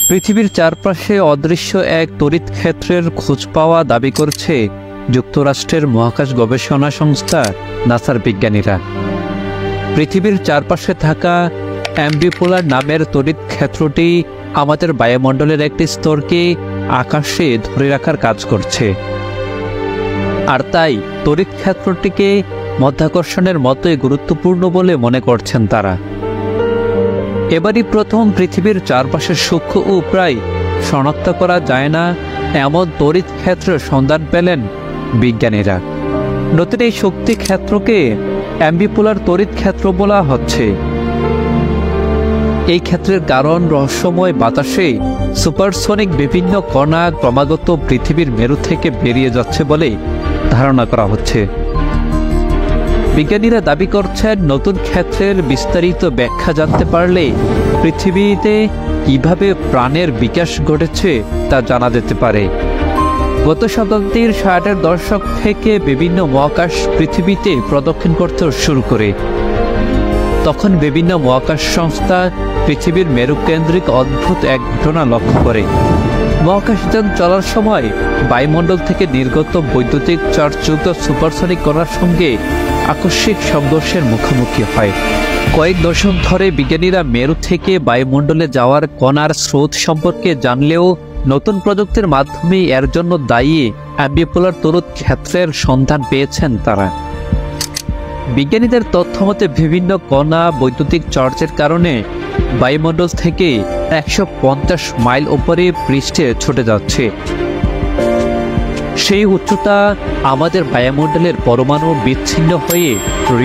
পৃথিবীর চারপাশে অদৃশ্য এক তড়িৎ ক্ষেত্রের খোঁজ পাওয়া দাবি করছে যুক্তরাষ্ট্রের মহাকাশ গবেষণা সংস্থা নাসার বিজ্ঞানীরা। পৃথিবীর চারপাশে থাকা অ্যাম্বিপোলার নামের তড়িৎ ক্ষেত্রটি আমাদের বায়ুমণ্ডলের একটি স্তরকে আকাশে ধরে রাখার কাজ করছে, আর তাই তড়িৎ ক্ষেত্রটিকে মাধ্যাকর্ষণের মতোই গুরুত্বপূর্ণ বলে মনে করছেন তারা। এবারই প্রথম পৃথিবীর চারপাশে সূক্ষ্ম ও প্রায় শনাক্ত করা যায় না এমন তড়িৎ ক্ষেত্রের সন্ধান পেলেন বিজ্ঞানীরা। নতুন এই শক্তি ক্ষেত্রকে অ্যাম্বিপোলার তড়িৎ ক্ষেত্র বলা হচ্ছে। এই ক্ষেত্রের কারণ রহস্যময় বাতাসে সুপারসনিক বিভিন্ন কণা ক্রমাগত পৃথিবীর মেরু থেকে বেরিয়ে যাচ্ছে বলে ধারণা করা হচ্ছে। বিজ্ঞানীরা দাবি করছেন নতুন ক্ষেত্রের বিস্তারিত ব্যাখ্যা জানতে পারলে পৃথিবীতে কিভাবে প্রাণের বিকাশ ঘটেছে তা জানা যেতে পারে। গত শতাব্দীর 60-এর দশক থেকে বিভিন্ন মহাকাশ পৃথিবীতে প্রদক্ষিণ করতে শুরু করে। তখন বিভিন্ন মহাকাশ সংস্থা পৃথিবীর মেরুকেন্দ্রিক অদ্ভুত এক ঘটনা লক্ষ্য করে। মহাকাশযান চলার সময় বায়ুমণ্ডল থেকে নির্গত বৈদ্যুতিক চার্জযুক্ত সুপারসনিক কণার সঙ্গে আকস্মিক সংঘর্ষের মুখোমুখি হয়। কয়েক দশক ধরে বিজ্ঞানীরা মেরু থেকে বায়ুমণ্ডলে যাওয়ার কণার স্রোত সম্পর্কে জানলেও নতুন প্রযুক্তির মাধ্যমে এর জন্য দায়ী অ্যাম্বিপোলার তড়িৎ ক্ষেত্রের সন্ধান পেয়েছেন তারা। বিজ্ঞানীদের তথ্যমতে বিভিন্ন কণা বৈদ্যুতিক চার্জের কারণে বায়ুমণ্ডল থেকে 150 মাইল উপরে পৃষ্ঠে ছুটে যাচ্ছে। সেই উচ্চতা আমাদের বায়ুমণ্ডলের পরমাণু বিচ্ছিন্ন হয়ে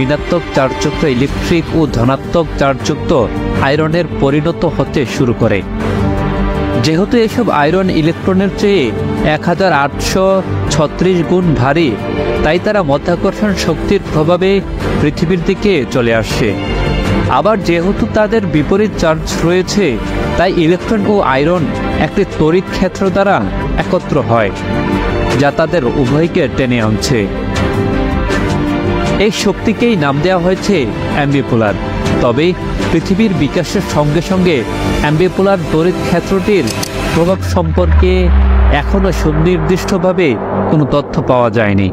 ঋণাত্মক চার্জযুক্ত ইলেকট্রিক ও ধনাত্মক চার্জযুক্ত আয়রনের পরিণত হতে শুরু করে। যেহেতু এসব আয়রন ইলেকট্রনের চেয়ে 1836 গুণ ভারী, তাই তারা মাধ্যাকর্ষণ শক্তির প্রভাবে পৃথিবীর দিকে চলে আসে। আবার যেহেতু তাদের বিপরীত চার্জ রয়েছে, তাই ইলেকট্রন ও আয়রন একটি তড়িৎ ক্ষেত্র দ্বারা একত্র হয়, যা তাদের উভয়কে টেনে আনছে। এই শক্তিকেই নাম দেওয়া হয়েছে অ্যাম্বিপোলার। তবে পৃথিবীর বিকাশের সঙ্গে সঙ্গে অ্যাম্বিপোলার তড়িৎ ক্ষেত্রটির প্রভাব সম্পর্কে এখনও সুনির্দিষ্টভাবে কোনো তথ্য পাওয়া যায়নি।